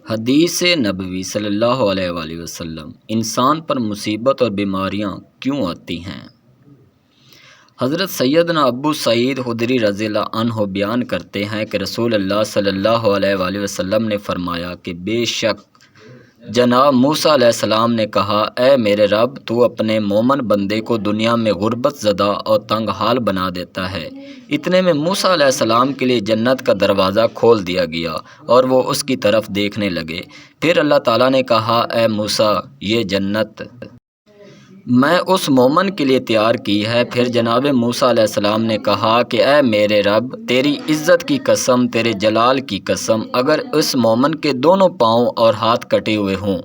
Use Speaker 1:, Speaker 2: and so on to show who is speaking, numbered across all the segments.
Speaker 1: حدیث نبوی صلی اللہ علیہ وآلہ وسلم، انسان پر مصیبت اور بیماریاں کیوں آتی ہیں؟ حضرت سیدنا ابو سعید خدری رضی اللہ عنہ بیان کرتے ہیں کہ رسول اللہ صلی اللہ علیہ وآلہ وسلم نے فرمایا کہ بے شک جناب موسیٰ علیہ السلام نے کہا، اے میرے رب، تو اپنے مومن بندے کو دنیا میں غربت زدہ اور تنگ حال بنا دیتا ہے۔ اتنے میں موسیٰ علیہ السلام کے لیے جنت کا دروازہ کھول دیا گیا اور وہ اس کی طرف دیکھنے لگے۔ پھر اللہ تعالیٰ نے کہا، اے موسیٰ، یہ جنت میں اس مومن کے لیے تیار کی ہے۔ پھر جناب موسیٰ علیہ السلام نے کہا کہ اے میرے رب، تیری عزت کی قسم، تیرے جلال کی قسم، اگر اس مومن کے دونوں پاؤں اور ہاتھ کٹے ہوئے ہوں،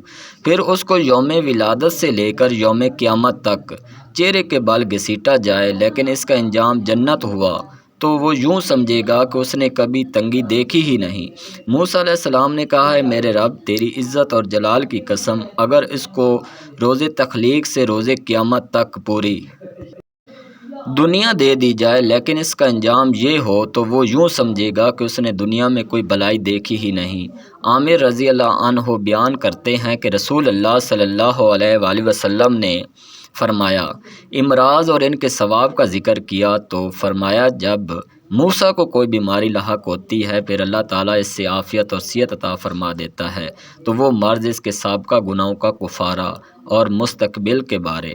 Speaker 1: پھر اس کو یوم ولادت سے لے کر یوم قیامت تک چہرے کے بال گھسیٹا جائے، لیکن اس کا انجام جنت ہوا، تو وہ یوں سمجھے گا کہ اس نے کبھی تنگی دیکھی ہی نہیں۔ موسیٰ علیہ السلام نے کہا، اے میرے رب، تیری عزت اور جلال کی قسم، اگر اس کو روز تخلیق سے روز قیامت تک پوری دنیا دے دی جائے، لیکن اس کا انجام یہ ہو، تو وہ یوں سمجھے گا کہ اس نے دنیا میں کوئی بلائی دیکھی ہی نہیں۔ عامر رضی اللہ عنہ بیان کرتے ہیں کہ رسول اللہ صلی اللہ علیہ وآلہ وسلم نے فرمایا، امراض اور ان کے ثواب کا ذکر کیا تو فرمایا، جب موسیٰ کو کوئی بیماری لاحق ہوتی ہے، پھر اللہ تعالیٰ اس سے عافیت اور صحت عطا فرما دیتا ہے، تو وہ مرض اس کے سابقہ گناہوں کا کفارہ اور مستقبل کے بارے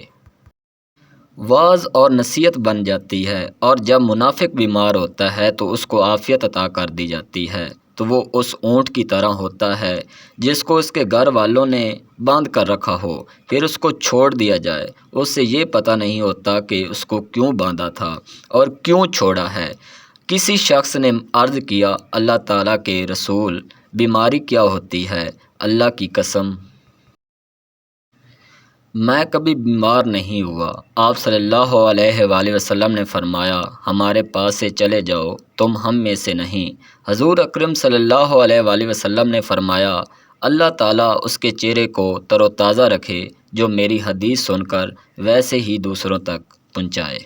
Speaker 1: واعظ اور نصیحت بن جاتی ہے، اور جب منافق بیمار ہوتا ہے تو اس کو عافیت عطا کر دی جاتی ہے، تو وہ اس اونٹ کی طرح ہوتا ہے جس کو اس کے گھر والوں نے باندھ کر رکھا ہو، پھر اس کو چھوڑ دیا جائے، اس سے یہ پتہ نہیں ہوتا کہ اس کو کیوں باندھا تھا اور کیوں چھوڑا ہے۔ کسی شخص نے عرض کیا، اللہ تعالیٰ کے رسول، بیماری کیا ہوتی ہے؟ اللہ کی قسم میں کبھی بیمار نہیں ہوا۔ آپ صلی اللہ علیہ وآلہ وسلم نے فرمایا، ہمارے پاس سے چلے جاؤ، تم ہم میں سے نہیں۔ حضور اکرم صلی اللہ علیہ وآلہ وسلم نے فرمایا، اللہ تعالیٰ اس کے چہرے کو تر و تازہ رکھے جو میری حدیث سن کر ویسے ہی دوسروں تک پہنچائے۔